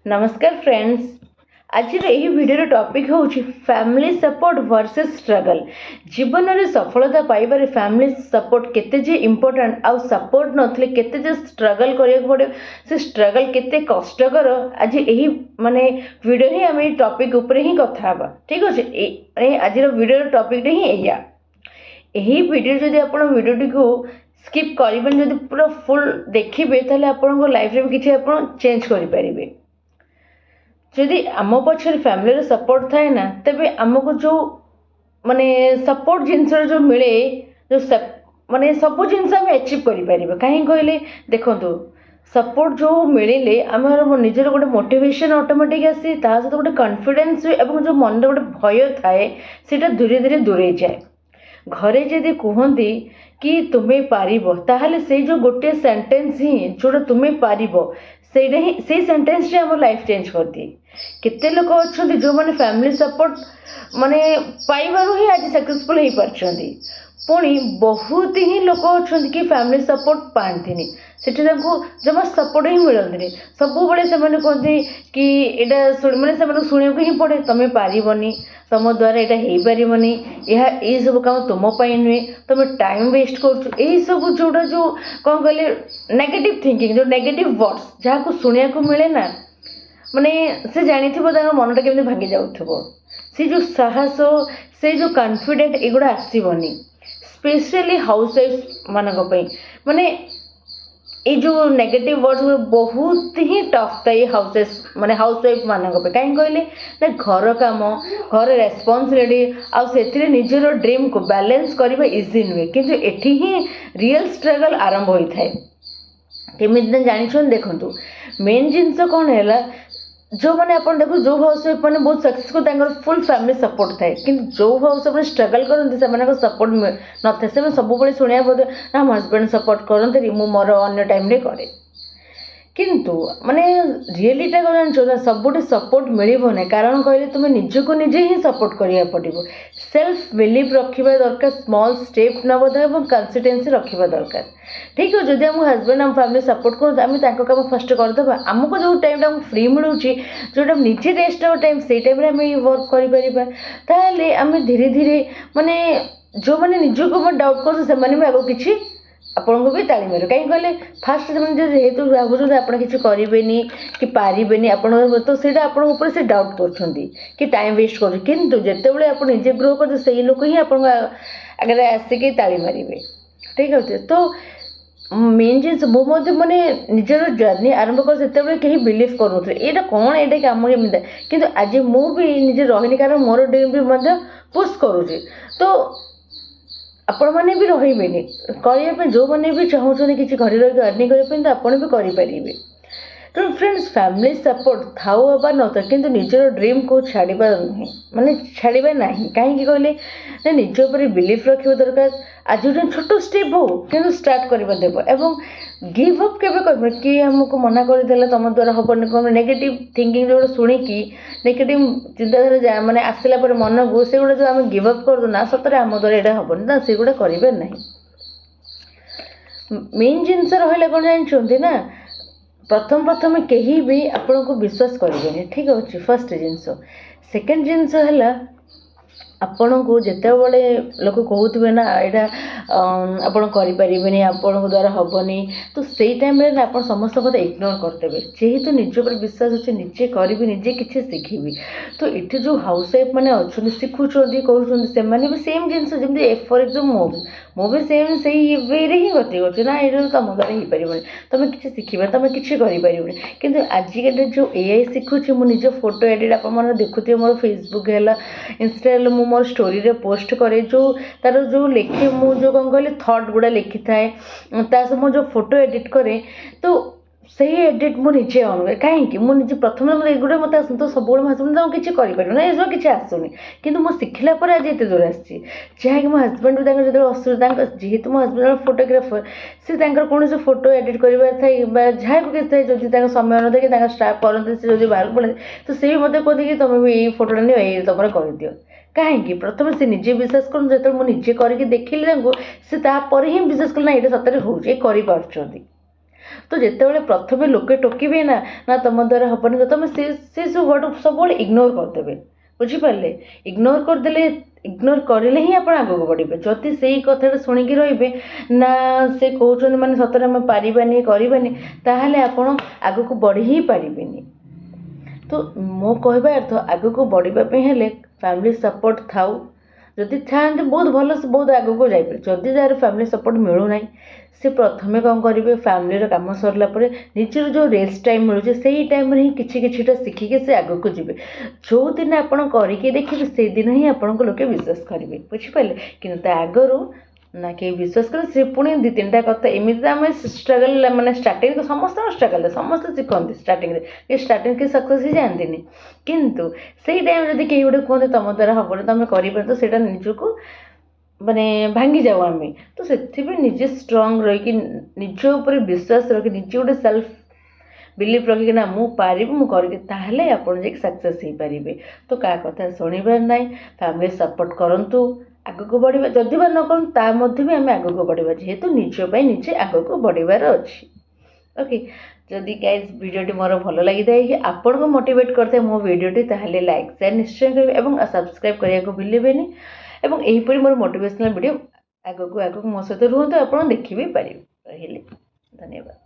नमस्कार फ्रेंड्स। आज यही वीडियो टॉपिक हूँ फैमिली सपोर्ट वर्सेस स्ट्रगल। जीवन में सफलता पाइबार फैमिली सपोर्ट केते जे इम्पोर्टेंट आउ सपोर्ट नथले केते जे स्ट्रगल करिया पड़े से स्ट्रगल केते कष्टकर आज यही माने वीडियो ही आम टॉपिक ऊपर ही कथा हबा। ठीक अच्छे आज वीडियो टॉपिक ही एया यही वीडियो जदि आप वीडियो को स्किप करें जब पूरा फुल देखिए ताले आपन लाइफ रे किसी आप चेंज करें। जदि आम पक्षर फैमिली सपोर्ट थाए ना तेबे आमको जो माने सपोर्ट जिनस जो मिले जो माने सब जिनस आम अचीव करें कहीं कहले देखो सपोर्ट जो मिले आम निजर गोटे मोटिवेशन ऑटोमेटिक आसी ता सहित गोटे कॉन्फिडेंस और जो मन गोटे भय थाए से धीरे धीरे दूरे जाए। घरे जदि कहती कि तुम्हें पारिबो ताहले से जो गोटे सेंटेंस ही जोड़ा तुम्हें पारिबो सेटा ही से सेंटेंस रे हमर लाइफ चेंज कर दिए। केते लोक अच्छा जो मैंने फैमिली सपोर्ट माने पाइबारु ही आज सक्सेसफुल हो पारछंती पुणी बहुत ही लोक अच्छा कि फैमिली सपोर्ट पाती सेठी जमा सपोर्ट ही मिलती सब बड़े से कहते कि यहाँ मैंने शुणा ही पड़े तुम्हें पारबनी तुम द्वारा यहाँ हो पारबनी यह सब कम तुमपाई नुहे तुम टाइम वेस्ट कर सब जोड़ा जो कौन कहले नेगेटिव थिंकिंग जो नेगेटिव वर्ड्स जहाँ को शुणा को मिले ना माने से जानी मनटा केमती भांगी जाऊथबो से जो साहस से जो कॉन्फिडेंट एगुड़ा आसबनी स्पेशली हाउस वाइफ मानी माने ये जो नेगेटिव वर्ड्स बहुत ही टफ था ये हाउसेस माने हाउस वाइफ मानक कहीं कहले ना घर काम घर रेस्पॉन्सिबिलिटी आउ से निजर ड्रीम को बैलेंस करने इजी नुहे किंतु एठी ही रियल स्ट्रगल आरंभ होता है। केमिति जानी देखो मेन जिनस कौन है जो मैंने आप देखो जो हाउस वाइफ मैंने बहुत सक्सेसफुल फुल फैमिली सपोर्ट थाए कि जो हाउस वाइफ स्ट्रगल करते से सपोर्ट न था से सब शुणा बोलते ना मो हजबैंड सपोर्ट करते मु मोर अन्य टाइम रे करे किंतु माने रियलिटा को जानछो ना सबुठी सपोर्ट मिलिबो ना कारण कहले तुम निजको निजे ही सपोर्ट करिया पड़िबो सेल्फ बिलीफ रखिबा दरकार स्मॉल स्टेप नबो एवं कंसिस्टेंसी रखिबा दरकार। ठीक है जदि आम हजबैंड आम फैमिली सपोर्ट कर आम काम फर्स्ट करदे आमको जो टाइम आम फ्री मिलूँ जो निजे रेस्ट टाइम से टाइम आम वर्क करें आम धीरे धीरे माने जो मैंने निजको डाउट कर आगे किसी आपन को भी ताली मारे कहीं कहले फास्ट जेहेतु भावुँ आप किसी करेंगे कि पारे आप तो सीटा आप से डाउट कर टाइम वेस्ट कर किंतु जितेबाला आप निजे ग्रो कर से लोक ही आप आगे आसिक ताली मारे। ठीक अच्छे तो मेन जिन मुझे माने निजर जर्नी आरंभ कर कहीं बिलीव करूँ यहाँ कौन यहाँ कम केमी कि आज मुझे निजे रही कारण मोर ड्रीम भी पुश करुँच तो आपण मैंने भी रही करने जो मैंने भी चाहते कि घर रही अर्निंग करने तो आप भी करें। तो फ्रेंड्स फैमिली सपोर्ट थाऊ बा न था कि निजर ड्रीम को छाड़वा नुहे माने छाड़वा ना कहीं कहले निज उपर बिलीफ रखा दरकार आज जो छोट स्टेप हो कि स्टार्ट करवा देव एवं गिव अप केवे कर कि आमको मना करदे तुम द्वारा हेनी कौन नेगेटिव थिंकिंग जो शुणिकी नेगेटिव चिंताधारा मैंने आसला मन को से गुड़ा जो आम गिव अप करदेना सतरे आम द्वारा यहाँ हेनी ना से गुड़ा करें ना। मेन जिनस रहा कौन जानते ना प्रथम प्रथम कहीं भी आपण को विश्वास करेंगे। ठीक अच्छे फर्स्ट जिनस सेकेंड जिनस है आपण को जिते बड़े लोक कहते ना यहाँ आप करें आपण द्वारा हेनी तो से टाइम ना आप समस्त कथा इग्नोर करदे जेहेतु निज पर विश्वास अच्छे निजे करी निजे किसी शिखी तो ये जो हाउस वाइफ मैंने अच्छा शिखुं कर सेम जिन जमी फॉर एग्जाम्पल मुझे सेम से वे ही गति कर तुम द्वारा हो पार तुम किसी शिखा तुम किसी करें कि आजिकल जो एआई शिखुची मुझे फोटो एडिट आप देखुए मोर फेसबुक है इंस्टा मु मोर स्टोरी रे पोस्ट करे जो तार जो लिखे मु जो कौन कहले थॉट गुड़ा लिखि थाए मु जो फोटो एडिट करे तो सही एडिट मु निजे अनुए कहीं मुझे प्रथम एगुड़ा मत आस तो सब हजबैंड तो किसी करें ना ये किसी आसुनी कि शिखला पर आज एत दूर आसी जहाँकि मो हजबैंड भी जो असुविधा जेहेतु मो हजबैंड फोटोग्राफर से कौन से फोटो एडिट कर जहाँ को किसी जब समय न था कि स्टाफ करते से जो बाहर पड़े तो से भी मतलब कहते कि तुम भी ये फोटोटा नहीं तुम कर दियो कहीं प्रथम से निजे विश्वास कर जो मुझे करके देखिली से ही विश्वास कल ना ये सतरे हो कर। तो जितेबाला प्रथम लोके टोकबे ना ना तुम द्वारा हेनी तुम से सब वर्ड सब इग्नोर करदे बुझिपारे इग्नोर करदे इग्नोर करें ही आप आगे बढ़े जदि से कथा शुणिकी रे ना से कहते मैंने सतरे आम पारानी करानी ताहले आपण आग को बढ़ी ही पारे तो मो कहवा अर्थ आग को बढ़ापी हेले फैमिली सपोर्ट थाउ जदि था बहुत भल से बहुत आग को जापर जदि जार फैमिली सपोर्ट मिलूना से प्रथमे कौन करेंगे फैमिली काम सरला निजर जो रेस्ट टाइम मिलूँ से ही टाइम ही किछिटा शिखिके से आग को जी जो दिन आप करके देखिए से दिन ही आपको लोके विश्वास करेंगे बुझिपारे कि आगरू ना कहीं विश्वास कर सी पुणी दी तीन टा कथा एमती आम स्ट्रगल माने स्टार्टिंग समस्त स्ट्रगल समस्त शिखती स्टार्टिंग के सक्सेस ही जाती किंतु से टाइम जब कहीं गोटे कहते तुम द्वारा हेनी तुम कर तो निजको माने भांगी जाऊ आम तो से निजे स्ट्रंग रही निज उपर विश्वास रखी निजे गोटे सेल्फ बिलीव रखिक ना मु पारि मुझे आप सक्सेस हो पारे तो क्या कथा शुणवार ना फैमिली सपोर्ट करूँ आग को बढ़ा जदि बा न करूँ भी आम आग को बढ़ा जेहेतु निजपाई निजे आग को बढ़ार अच्छी ओके जदि गाइस वीडियोटी मोर भल लगी था आपन को मोटिवेट करते मो वीडियोटी ताहले लाइक शेयर निश्चय करेंगे और सब्सक्राइब करने को भूलें और यहीपरि मोर मोटिवेशनल वीडियो आग को मो सहित रुहतु आप देखि भी पारे। धन्यवाद।